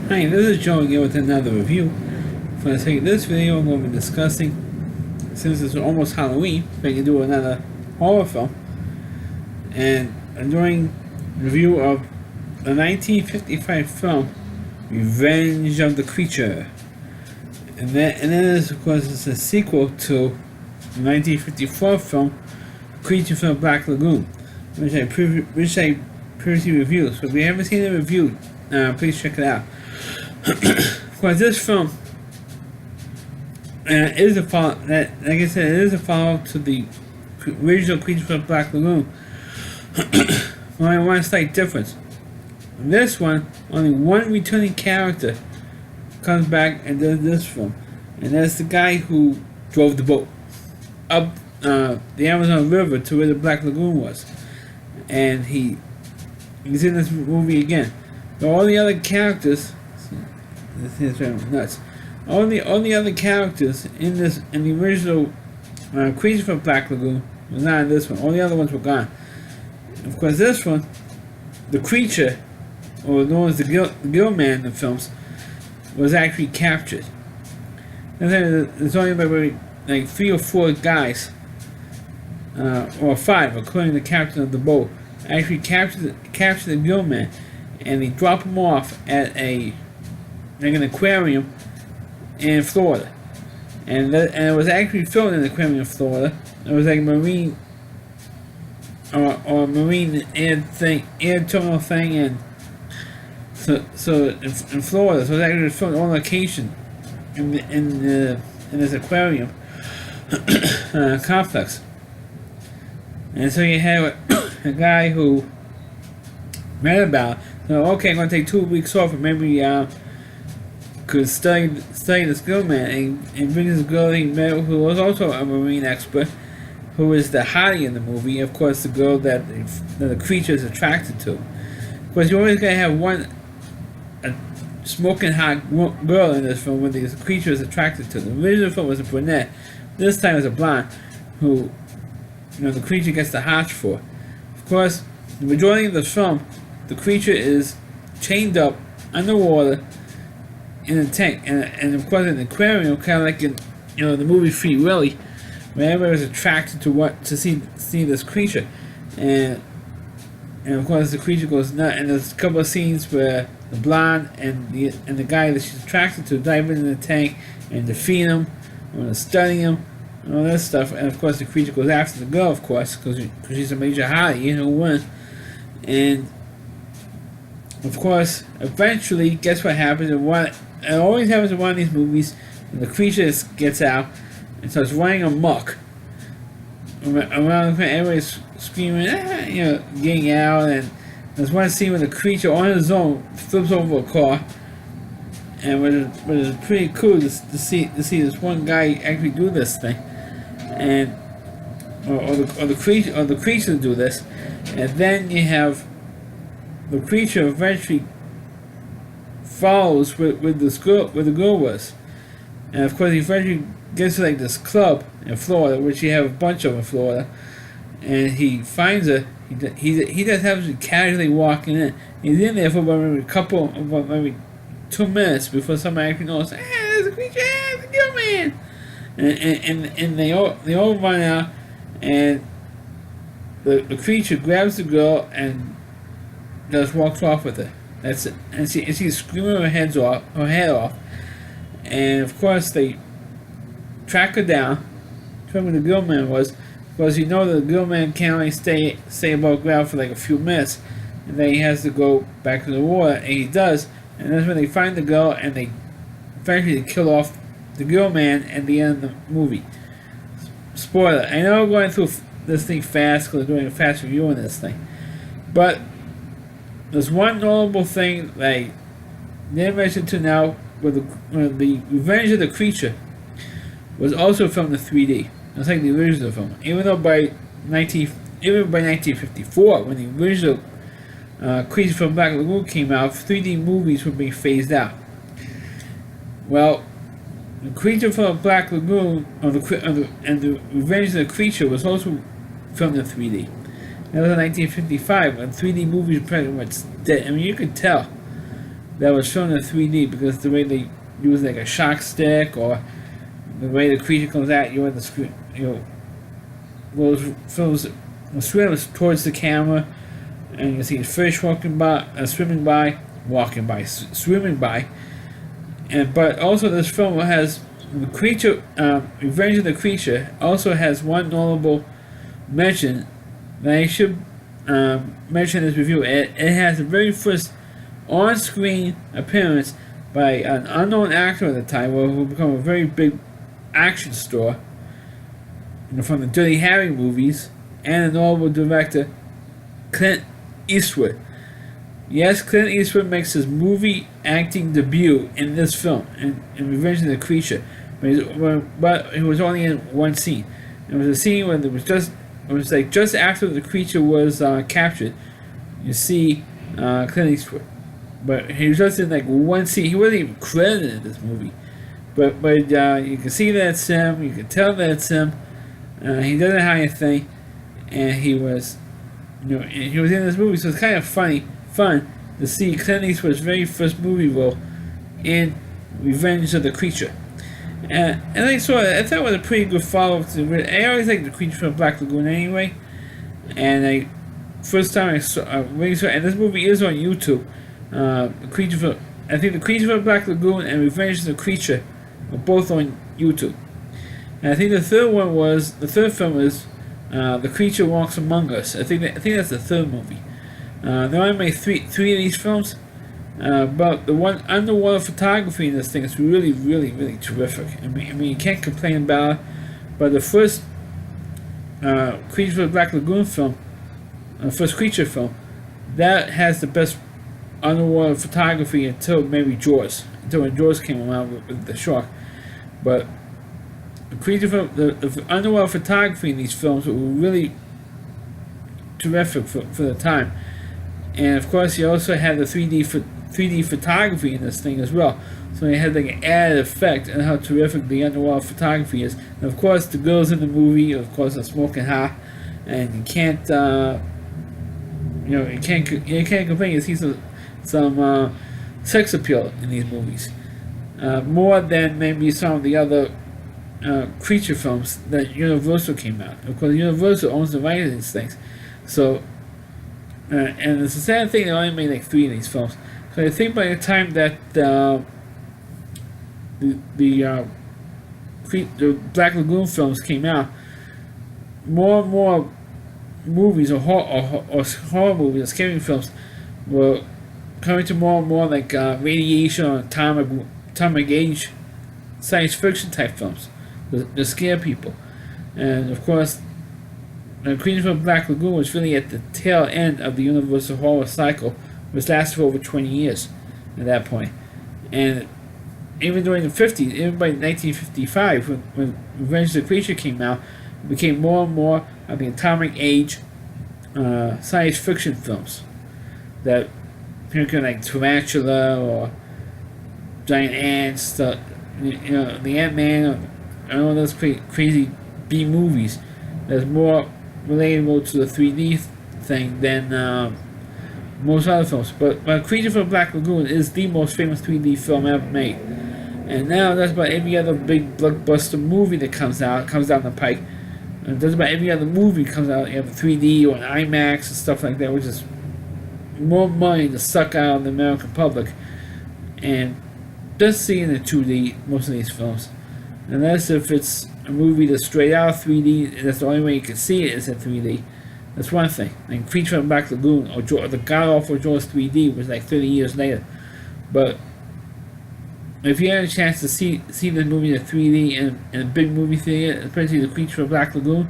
Hi, this is Joe again with another review. For the sake of this video, I'm going to be discussing, since it's almost Halloween, we can do another horror film. And I'm doing a review of the 1955 film, Revenge of the Creature. And then of course, it's a sequel to the 1954 film, Creature from the Black Lagoon, which I previously reviewed. So if you haven't seen the review, please check it out. Of course, this film is a follow. Like I said, it is a follow to the original Creature from the Black Lagoon. Only one slight difference. In this one, only one returning character comes back and does this film, and that's the guy who drove the boat up the Amazon River to where the Black Lagoon was, and he's in this movie again. But all the other characters, this is nuts. All the other characters in the original Creature from Black Lagoon was not in this one. All the other ones were gone. Of course, this one, the creature, or known as the Gill Man in the films, was actually captured. There's only like 3 or 4 guys, or 5, according to the captain of the boat, actually capture the Gill Man, and they drop him off at an aquarium in Florida, and it was actually filmed in the aquarium in Florida. It was like a marine or marine air terminal thing, and so in Florida, so it was actually filmed on location in this aquarium complex. And so you have a guy who read about, so okay, I'm going to take 2 weeks off, and maybe could study this Gill Man, and bring this girl he met, who was also a marine expert, who is the hottie in the movie. Of course, the girl that the creature is attracted to. Of course, you're always going to have a smoking hot girl in this film, when the creature is attracted to. The original film was a brunette. This time it's a blonde, who the creature gets the hots for. Of course, the majority of the film, the creature is chained up underwater in a tank, and of course in the aquarium, kind of like in the movie Free Willy, where everybody was attracted to see this creature, and of course the creature goes nuts. And there's a couple of scenes where the blonde and the guy that she's attracted to dive into the tank and defeat him, and study him, and all that stuff. And of course the creature goes after the girl, of course, because she's a major hottie, win. And of course, eventually, guess what happens? It always happens in one of these movies, when the creature gets out and starts running amok around. Everybody's screaming, getting out. And there's one scene where the creature on his own flips over a car, and which is pretty cool to see this one guy actually do this thing, and or the creature do this. And then you have the creature eventually follows where the girl was, and of course he eventually gets to like this club in Florida, which you have a bunch of in Florida, and he finds her. He just happens to be casually walking in. He's in there for about maybe 2 minutes before somebody actually knows. Hey, there's a creature! Hey, there's a Gill Man! And they all run out, and the creature grabs the girl and just walks off with her. That's it. And she's screaming her head off. And of course they track her down, where the Gill Man was, because the Gill Man can only stay above ground for like a few minutes, and then he has to go back to the water, and he does. And that's when they find the girl, and they eventually kill off the Gill Man at the end of the movie. Spoiler. I know I'm going through this thing fast because I'm doing a fast review on this thing, but there's one notable thing that I didn't mention to now, where the Revenge of the Creature was also filmed in 3D. It's like the original film, even by 1954, when the original Creature from Black Lagoon came out, 3D movies were being phased out. Well, the Creature from Black Lagoon and the Revenge of the Creature was also filmed in 3D. That was in 1955, when 3D movies were pretty much dead. I mean, you could tell that was shown in 3D because the way they use like a shock stick or the way the creature comes at you on the screen, those films swims towards the camera, and you see fish walking by, swimming by, swimming by, and but also this film has the creature, Revenge of the Creature, also has one notable mention that I should mention in this review. It has the very first on-screen appearance by an unknown actor at the time, who became a very big action star, from the Dirty Harry movies, and the notable director Clint Eastwood. Yes, Clint Eastwood makes his movie acting debut in this film, in Revenge of the Creature, but he was only in one scene. It was a scene when it was like just after the creature was captured. You see Clint Eastwood, but he was just in like one scene. He wasn't even credited in this movie, but you can see that it's him. You can tell that it's him. He doesn't hide anything, and he was in this movie, so it's kind of fun to see Clint Eastwood's very first movie role in Revenge of the Creature. And I thought it was a pretty good follow-up to it. I always liked The Creature from Black Lagoon anyway, and first time I saw, and this movie is on YouTube. The Creature from Black Lagoon and Revenge of the Creature are both on YouTube. And I think the third film is The Creature Walks Among Us. I think that's the third movie. They only made three of these films, but the one underwater photography in this thing is really, really, really terrific. I mean, you can't complain about it. But the first Creature from the Black Lagoon film, first Creature film, that has the best underwater photography until maybe Jaws. Until when Jaws came around with the shark. But the Creature from the underwater photography in these films were really terrific for the time. And of course, you also had the 3D photography in this thing as well. So you had like an added effect on how terrific the underwater photography is. And of course, the girls in the movie, of course, are smoking hot, and you can't complain. You see some sex appeal in these movies, more than maybe some of the other creature films that Universal came out. Of course, Universal owns the rights to these things, so. And it's the sad thing, they only made like 3 of these films. So I think by the time that the Black Lagoon films came out, more and more movies or horror movies or scary films were coming to more and more like radiation or atomic age science fiction type films to scare people. And of course, Creature from Black Lagoon was really at the tail end of the Universal horror cycle, which lasted for over 20 years at that point. And even during the 50s, even by 1955, when Revenge of the Creature came out, it became more and more of the atomic age science fiction films that like Tarantula or Giant Ants, the Ant-Man, and all those crazy B movies. There's more relatable to the 3D thing than most other films. But Creature from Black Lagoon is the most famous 3D film ever made. And now that's about every other big blockbuster movie that comes down the pike. And that's about every other movie that comes out, you have 3D or IMAX and stuff like that, which is more money to suck out of the American public. And just seeing in 2D most of these films. Unless if it's a movie that's straight out of 3D, that's the only way you can see it is in 3D. That's one thing. Like Creature from Black Lagoon or the god-awful Jaws 3D was like 30 years later. But if you had a chance to see the movie in 3D in a big movie theater, especially the Creature from Black Lagoon,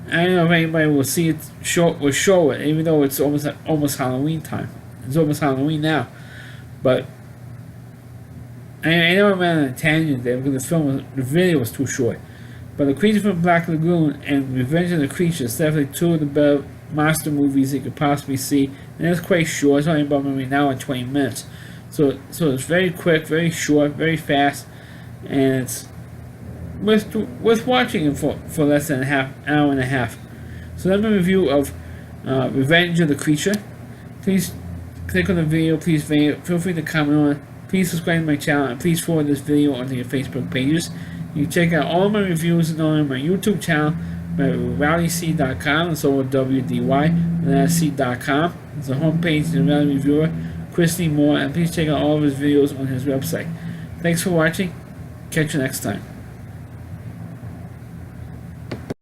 I don't know if anybody will see it, show it, even though it's almost Halloween time. It's almost Halloween now. But I know I'm on a tangent there because the video was too short. But The Creature from Black Lagoon and Revenge of the Creature is definitely two of the better monster movies you could possibly see. And it's quite short. It's only about maybe an hour and 20 minutes. So it's very quick, very short, very fast. And it's worth watching it for less than an hour and a half. So that's my review of Revenge of the Creature. Please click on the video. Please feel free to comment on it. Please subscribe to my channel, and please forward this video onto your Facebook pages. You can check out all of my reviews on my YouTube channel by rallyc.com. It's over WDY.com. It's the homepage of the Rally Reviewer, Christy Moore, and please check out all of his videos on his website. Thanks for watching. Catch you next time.